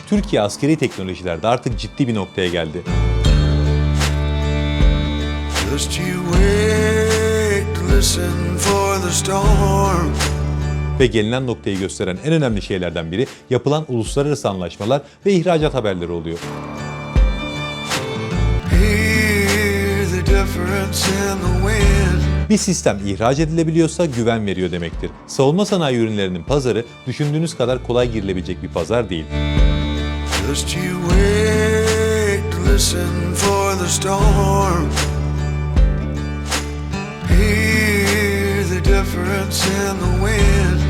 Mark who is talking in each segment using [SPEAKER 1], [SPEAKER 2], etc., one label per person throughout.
[SPEAKER 1] Türkiye askeri teknolojilerde artık ciddi bir noktaya geldi.
[SPEAKER 2] Just you wait to listen for the storm.
[SPEAKER 1] Ve gelinen noktayı gösteren en önemli şeylerden biri yapılan uluslararası anlaşmalar ve ihracat haberleri oluyor.
[SPEAKER 2] Hear the difference in the wind.
[SPEAKER 1] Bir sistem ihraç edilebiliyorsa güven veriyor demektir. Savunma sanayi ürünlerinin pazarı düşündüğünüz kadar kolay girilebilecek bir pazar değil.
[SPEAKER 2] Just you wait to listen for the storm. Hear the difference in the wind.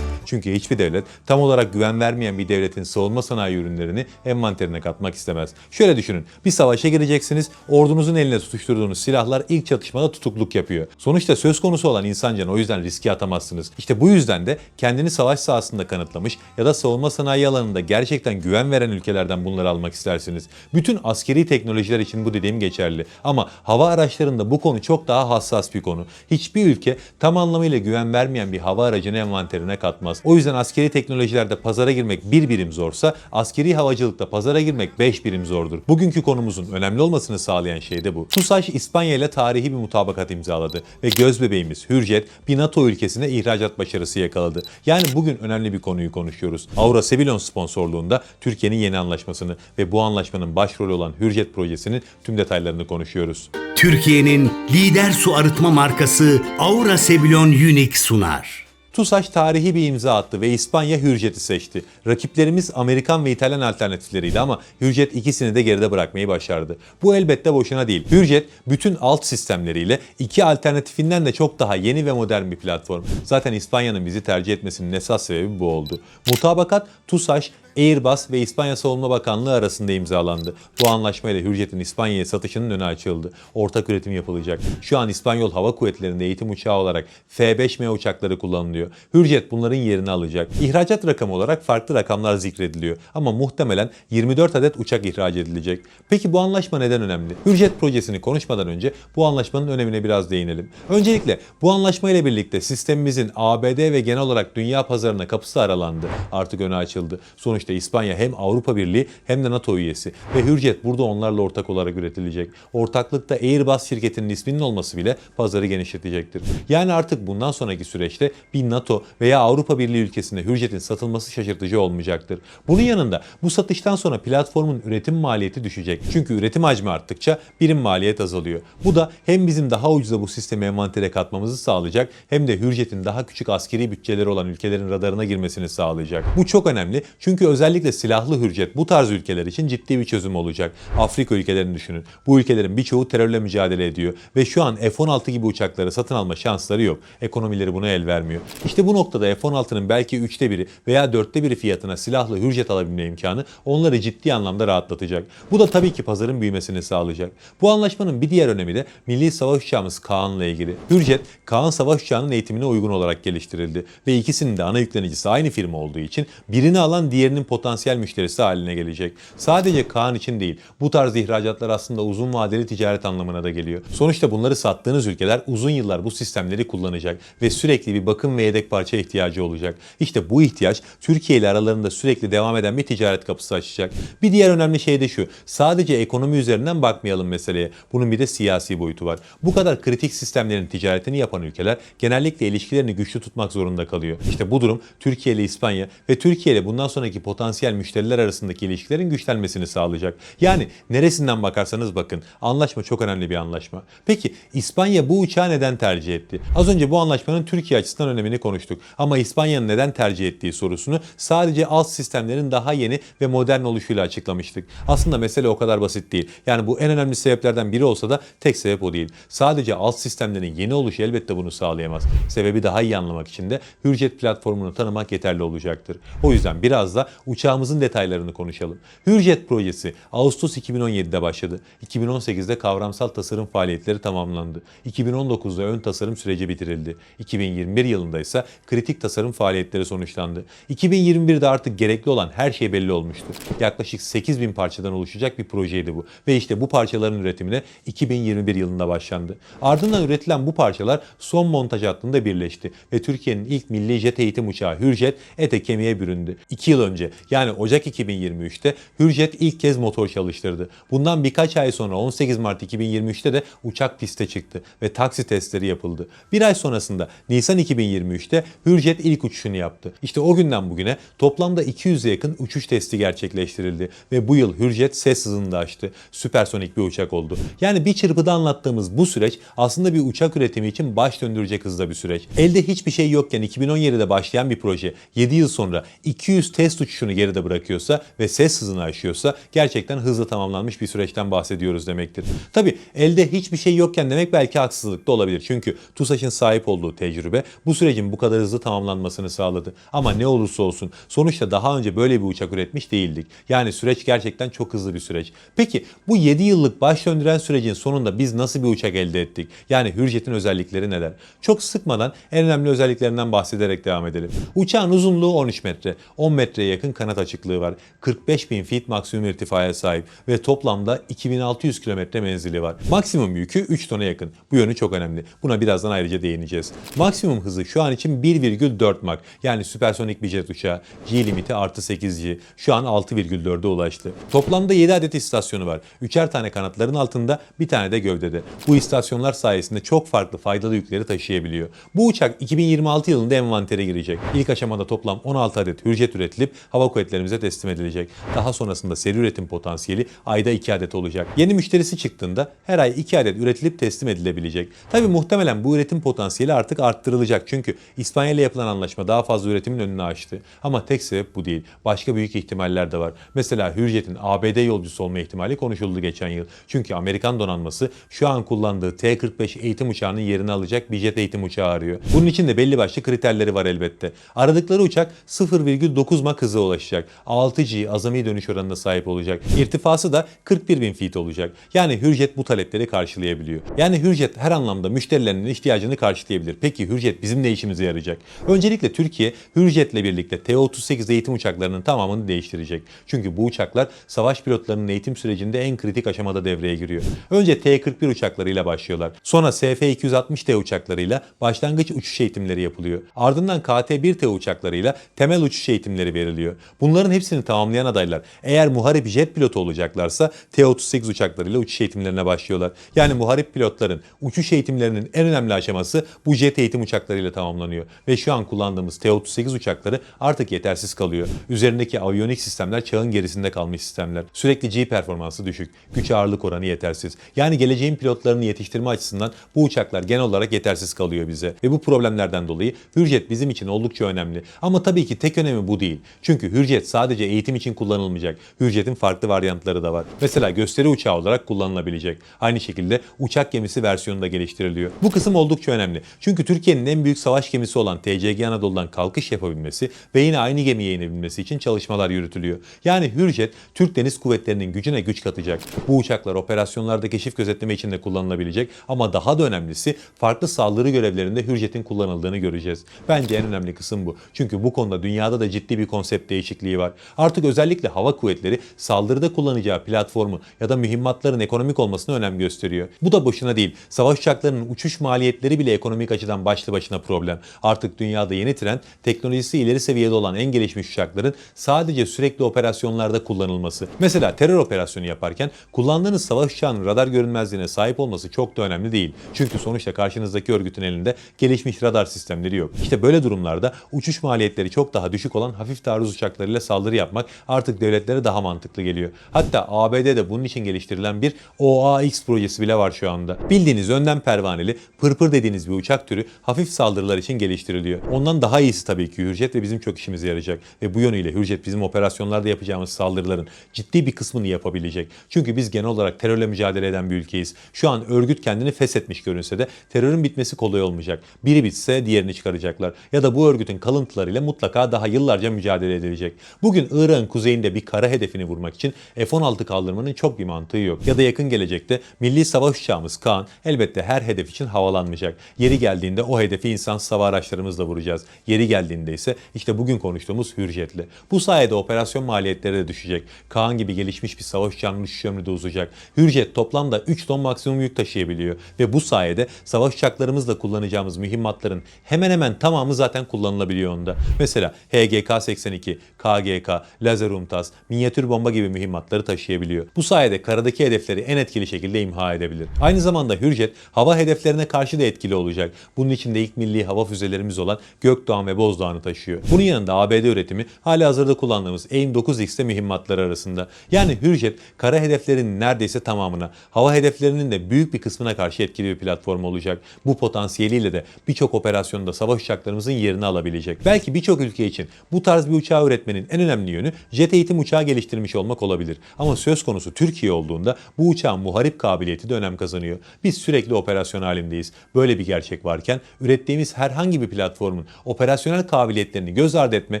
[SPEAKER 1] Çünkü hiçbir devlet tam olarak güven vermeyen bir devletin savunma sanayi ürünlerini envanterine katmak istemez. Şöyle düşünün, bir savaşa gireceksiniz, ordunuzun eline tutuşturduğunuz silahlar ilk çatışmada tutukluk yapıyor. Sonuçta söz konusu olan insancan, o yüzden riske atamazsınız. İşte bu yüzden de kendini savaş sahasında kanıtlamış ya da savunma sanayi alanında gerçekten güven veren ülkelerden bunları almak istersiniz. Bütün askeri teknolojiler için bu dediğim geçerli. Ama hava araçlarında bu konu çok daha hassas bir konu. Hiçbir ülke tam anlamıyla güven vermeyen bir hava aracını envanterine katmaz. O yüzden askeri teknolojilerde pazara girmek bir birim zorsa, askeri havacılıkta pazara girmek 5 birim zordur. Bugünkü konumuzun önemli olmasını sağlayan şey de bu. TUSAŞ İspanya ile tarihi bir mutabakat imzaladı ve gözbebeğimiz Hürjet bir NATO ülkesine ihracat başarısı yakaladı. Yani bugün önemli bir konuyu konuşuyoruz. Aura Sebilon sponsorluğunda Türkiye'nin yeni anlaşmasını ve bu anlaşmanın başrolü olan Hürjet projesinin tüm detaylarını konuşuyoruz.
[SPEAKER 3] Türkiye'nin lider su arıtma markası Aura Sebilon Unique sunar.
[SPEAKER 1] TUSAŞ tarihi bir imza attı ve İspanya Hürjet'i seçti. Rakiplerimiz Amerikan ve İtalyan alternatifleriydi ama Hürjet ikisini de geride bırakmayı başardı. Bu elbette boşuna değil. Hürjet bütün alt sistemleriyle iki alternatifinden de çok daha yeni ve modern bir platform. Zaten İspanya'nın bizi tercih etmesinin esas sebebi bu oldu. Mutabakat TUSAŞ, Airbus ve İspanya Savunma Bakanlığı arasında imzalandı. Bu anlaşmayla Hürjet'in İspanya'ya satışının önü açıldı. Ortak üretim yapılacak. Şu an İspanyol Hava Kuvvetleri'nde eğitim uçağı olarak F-5M uçakları kullanılıyor. Hürjet bunların yerini alacak. İhracat rakamı olarak farklı rakamlar zikrediliyor. Ama muhtemelen 24 adet uçak ihraç edilecek. Peki bu anlaşma neden önemli? Hürjet projesini konuşmadan önce bu anlaşmanın önemine biraz değinelim. Öncelikle bu anlaşma ile birlikte sistemimizin ABD ve genel olarak dünya pazarına kapısı aralandı. Artık önü açıldı. Sonuçta İspanya hem Avrupa Birliği hem de NATO üyesi ve Hürjet burada onlarla ortak olarak üretilecek. Ortaklıkta Airbus şirketinin isminin olması bile pazarı genişletecektir. Yani artık bundan sonraki süreçte bir NATO veya Avrupa Birliği ülkesinde Hürjet'in satılması şaşırtıcı olmayacaktır. Bunun yanında bu satıştan sonra platformun üretim maliyeti düşecek. Çünkü üretim hacmi arttıkça birim maliyet azalıyor. Bu da hem bizim daha ucuza bu sistemi envantere katmamızı sağlayacak hem de Hürjet'in daha küçük askeri bütçeleri olan ülkelerin radarına girmesini sağlayacak. Bu çok önemli çünkü özellikle silahlı Hürjet bu tarz ülkeler için ciddi bir çözüm olacak. Afrika ülkelerini düşünün. Bu ülkelerin birçoğu terörle mücadele ediyor ve şu an F-16 gibi uçakları satın alma şansları yok. Ekonomileri buna el vermiyor. İşte bu noktada F-16'nın belki 3'te 1'i veya 4'te 1'i fiyatına silahlı Hürjet alabilme imkanı onları ciddi anlamda rahatlatacak. Bu da tabii ki pazarın büyümesini sağlayacak. Bu anlaşmanın bir diğer önemi de milli savaş uçağımız Kaan'la ilgili. Hürjet, Kaan savaş uçağının eğitimine uygun olarak geliştirildi ve ikisinin de ana yüklenicisi aynı firma olduğu için birini alan diğerinin potansiyel müşterisi haline gelecek. Sadece Kaan için değil, bu tarz ihracatlar aslında uzun vadeli ticaret anlamına da geliyor. Sonuçta bunları sattığınız ülkeler uzun yıllar bu sistemleri kullanacak ve sürekli bir bakım ve yedek parça ihtiyacı olacak. İşte bu ihtiyaç Türkiye ile aralarında sürekli devam eden bir ticaret kapısı açacak. Bir diğer önemli şey de şu, sadece ekonomi üzerinden bakmayalım meseleye. Bunun bir de siyasi boyutu var. Bu kadar kritik sistemlerin ticaretini yapan ülkeler genellikle ilişkilerini güçlü tutmak zorunda kalıyor. İşte bu durum Türkiye ile İspanya ve Türkiye ile bundan sonraki potansiyel müşteriler arasındaki ilişkilerin güçlenmesini sağlayacak. Yani neresinden bakarsanız bakın, anlaşma çok önemli bir anlaşma. Peki İspanya bu uçağı neden tercih etti? Az önce bu anlaşmanın Türkiye açısından önemini konuştuk. Ama İspanya'nın neden tercih ettiği sorusunu sadece alt sistemlerin daha yeni ve modern oluşuyla açıklamıştık. Aslında mesele o kadar basit değil. Yani bu en önemli sebeplerden biri olsa da tek sebep o değil. Sadece alt sistemlerin yeni oluşu elbette bunu sağlayamaz. Sebebi daha iyi anlamak için de Hürjet platformunu tanımak yeterli olacaktır. O yüzden biraz da uçağımızın detaylarını konuşalım. Hürjet projesi Ağustos 2017'de başladı. 2018'de kavramsal tasarım faaliyetleri tamamlandı. 2019'da ön tasarım süreci bitirildi. 2021 yılında ise kritik tasarım faaliyetleri sonuçlandı. 2021'de artık gerekli olan her şey belli olmuştu. Yaklaşık 8.000 parçadan oluşacak bir projeydi bu. Ve işte bu parçaların üretimine 2021 yılında başlandı. Ardından üretilen bu parçalar son montaj hattında birleşti ve Türkiye'nin ilk milli jet eğitim uçağı Hürjet ete kemiğe büründü. 2 yıl önce önce yani Ocak 2023'te Hürjet ilk kez motor çalıştırdı. Bundan birkaç ay sonra 18 Mart 2023'te de uçak piste çıktı ve taksi testleri yapıldı. Bir ay sonrasında Nisan 2023'te Hürjet ilk uçuşunu yaptı. İşte o günden bugüne toplamda 200'e yakın uçuş testi gerçekleştirildi ve bu yıl Hürjet ses hızını da aştı. Süpersonik bir uçak oldu. Yani bir çırpıda anlattığımız bu süreç aslında bir uçak üretimi için baş döndürecek hızda bir süreç. Elde hiçbir şey yokken 2017'de başlayan bir proje 7 yıl sonra 200 test uçuşunu geride bırakıyorsa ve ses hızını aşıyorsa gerçekten hızla tamamlanmış bir süreçten bahsediyoruz demektir. Tabi elde hiçbir şey yokken demek belki haksızlık da olabilir. Çünkü TUSAŞ'ın sahip olduğu tecrübe bu sürecin bu kadar hızlı tamamlanmasını sağladı. Ama ne olursa olsun sonuçta daha önce böyle bir uçak üretmiş değildik. Yani süreç gerçekten çok hızlı bir süreç. Peki bu 7 yıllık baş döndüren sürecin sonunda biz nasıl bir uçak elde ettik? Yani Hürjet'in özellikleri neler? Çok sıkmadan en önemli özelliklerinden bahsederek devam edelim. Uçağın uzunluğu 13 metre, 10 metreye yakın kanat açıklığı var. 45.000 feet maksimum irtifaya sahip ve toplamda 2600 kilometre menzili var. Maksimum yükü 3 tona yakın. Bu yönü çok önemli. Buna birazdan ayrıca değineceğiz. Maksimum hızı şu an için 1,4 Mach yani süpersonik bir jet uçağı. G limiti artı 8G. Şu an 6,4'e ulaştı. Toplamda 7 adet istasyonu var. 3'er tane kanatların altında, bir tane de gövdede. Bu istasyonlar sayesinde çok farklı faydalı yükleri taşıyabiliyor. Bu uçak 2026 yılında envantere girecek. İlk aşamada toplam 16 adet Hürjet üretilip hava kuvvetlerimize teslim edilecek. Daha sonrasında seri üretim potansiyeli ayda 2 adet olacak. Yeni müşterisi çıktığında her ay 2 adet üretilip teslim edilebilecek. Tabi muhtemelen bu üretim potansiyeli artık arttırılacak. Çünkü İspanya ile yapılan anlaşma daha fazla üretimin önünü açtı. Ama tek sebep bu değil. Başka büyük ihtimaller de var. Mesela Hürjet'in ABD yolcusu olma ihtimali konuşuldu geçen yıl. Çünkü Amerikan donanması şu an kullandığı T-45 eğitim uçağının yerini alacak bir jet eğitim uçağı arıyor. Bunun için de belli başlı kriterleri var elbette. Aradıkları uçak 0,9 Mach hıza ulaşacak. 6G azami dönüş oranına sahip olacak. İrtifası da 41.000 feet olacak. Yani Hürjet bu talepleri karşılayabiliyor. Yani Hürjet her anlamda müşterilerinin ihtiyacını karşılayabilir. Peki Hürjet bizim ne işimize yarayacak? Öncelikle Türkiye Hürjet'le birlikte T-38 eğitim uçaklarının tamamını değiştirecek. Çünkü bu uçaklar savaş pilotlarının eğitim sürecinde en kritik aşamada devreye giriyor. Önce T-41 uçaklarıyla başlıyorlar. Sonra SF-260T uçaklarıyla başlangıç uçuş eğitimleri yapılıyor. Ardından KT-1T uçaklarıyla temel uçuş eğitimleri veriliyor. Bunların hepsini tamamlayan adaylar eğer muharip jet pilotu olacaklarsa T-38 uçaklarıyla uçuş eğitimlerine başlıyorlar. Yani muharip pilotların uçuş eğitimlerinin en önemli aşaması bu jet eğitim uçaklarıyla tamamlanıyor. Ve şu an kullandığımız T-38 uçakları artık yetersiz kalıyor. Üzerindeki aviyonik sistemler çağın gerisinde kalmış sistemler. Sürekli G performansı düşük. Güç ağırlık oranı yetersiz. Yani geleceğin pilotlarını yetiştirme açısından bu uçaklar genel olarak yetersiz kalıyor bize. Ve bu problemlerden dolayı Hürjet bizim için oldukça önemli. Ama tabii ki tek önemi bu değil. Çünkü Hürjet sadece eğitim için kullanılmayacak. Hürjet'in farklı varyantları da var. Mesela gösteri uçağı olarak kullanılabilecek. Aynı şekilde uçak gemisi versiyonu da geliştiriliyor. Bu kısım oldukça önemli. Çünkü Türkiye'nin en büyük savaş gemisi olan TCG Anadolu'dan kalkış yapabilmesi ve yine aynı gemiye inebilmesi için çalışmalar yürütülüyor. Yani Hürjet, Türk Deniz Kuvvetleri'nin gücüne güç katacak. Bu uçaklar operasyonlarda keşif gözetleme için de kullanılabilecek ama daha da önemlisi farklı saldırı görevlerinde Hürjet'in kullanıldığını göreceğiz. Bence en önemli kısım bu. Çünkü bu konuda dünyada da ciddi bir konsept değişikliği var. Artık özellikle hava kuvvetleri saldırıda kullanacağı platformu ya da mühimmatların ekonomik olmasına önem gösteriyor. Bu da boşuna değil. Savaş uçaklarının uçuş maliyetleri bile ekonomik açıdan başlı başına problem. Artık dünyada yeni trend teknolojisi ileri seviyede olan en gelişmiş uçakların sadece sürekli operasyonlarda kullanılması. Mesela terör operasyonu yaparken kullandığınız savaş uçağının radar görünmezliğine sahip olması çok da önemli değil. Çünkü sonuçta karşınızdaki örgütün elinde gelişmiş radar sistemleri yok. İşte böyle durumlarda uçuş maliyetleri çok daha düşük olan hafif taarruz uçaklarıyla saldırı yapmak artık devletlere daha mantıklı geliyor. Hatta ABD'de bunun için geliştirilen bir OAX projesi bile var şu anda. Bildiğiniz önden pervaneli, pırpır dediğiniz bir uçak türü hafif saldırılar için geliştiriliyor. Ondan daha iyisi tabii ki Hürjet ve bizim çok işimize yarayacak. Ve bu yönüyle Hürjet bizim operasyonlarda yapacağımız saldırıların ciddi bir kısmını yapabilecek. Çünkü biz genel olarak terörle mücadele eden bir ülkeyiz. Şu an örgüt kendini feshetmiş görünse de terörün bitmesi kolay olmayacak. Biri bitse diğerini çıkaracaklar. Ya da bu örgütün kalıntılarıyla mutlaka daha yıllarca mücadele edilecek. Bugün Irak'ın kuzeyinde bir kara hedefini vurmak için F-16 kaldırmanın çok bir mantığı yok. Ya da yakın gelecekte milli savaş uçağımız Kaan elbette her hedef için havalanmayacak. Yeri geldiğinde o hedefi insansız hava araçlarımızla vuracağız. Yeri geldiğinde ise işte bugün konuştuğumuz Hürjet'le. Bu sayede operasyon maliyetleri de düşecek. Kaan gibi gelişmiş bir savaş uçağının uçuş ömrü de uzayacak. Hürjet toplamda 3 ton maksimum yük taşıyabiliyor ve bu sayede savaş uçaklarımızla kullanacağımız mühimmatların hemen hemen tamamı zaten kullanılabiliyor onda. Mesela HGK-82, roketleri, KGK, lazer UMTAS, minyatür bomba gibi mühimmatları taşıyabiliyor. Bu sayede karadaki hedefleri en etkili şekilde imha edebilir. Aynı zamanda Hürjet hava hedeflerine karşı da etkili olacak. Bunun için de ilk milli hava füzelerimiz olan Gökdoğan ve Bozdağ'ını taşıyor. Bunun yanında ABD üretimi halihazırda kullandığımız AIM-9X'te mühimmatları arasında. Yani Hürjet kara hedeflerinin neredeyse tamamına, hava hedeflerinin de büyük bir kısmına karşı etkili bir platform olacak. Bu potansiyeliyle de birçok operasyonda savaş uçaklarımızın yerini alabilecek. Belki birçok ülke için bu tarz bir uçağı üretmenin en önemli yönü jet eğitim uçağı geliştirmiş olmak olabilir. Ama söz konusu Türkiye olduğunda bu uçağın muharip kabiliyeti de önem kazanıyor. Biz sürekli operasyon halindeyiz. Böyle bir gerçek varken ürettiğimiz herhangi bir platformun operasyonel kabiliyetlerini göz ardı etme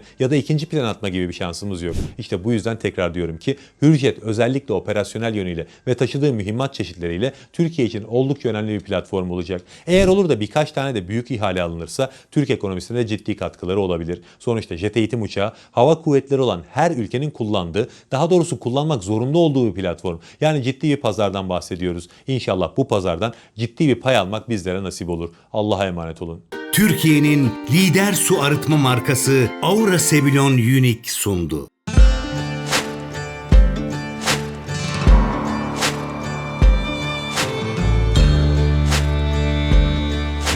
[SPEAKER 1] ya da ikinci plan atma gibi bir şansımız yok. İşte bu yüzden tekrar diyorum ki Hürjet özellikle operasyonel yönüyle ve taşıdığı mühimmat çeşitleriyle Türkiye için oldukça önemli bir platform olacak. Eğer olur da birkaç tane de büyük ihale alınırsa Türk ekonomisine de ciddi katkıları olabilir. Sonuçta jet eğitim uçağı hava kuvvetleri olan her ülkenin kullandığı, daha doğrusu kullanmak zorunda olduğu bir platform. Yani ciddi bir pazardan bahsediyoruz. İnşallah bu pazardan ciddi bir pay almak bizlere nasip olur. Allah'a emanet olun.
[SPEAKER 3] Türkiye'nin lider su arıtma markası Aura Sebilon Unique sundu.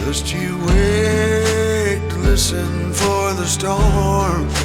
[SPEAKER 2] Just you wait to listen for the storm.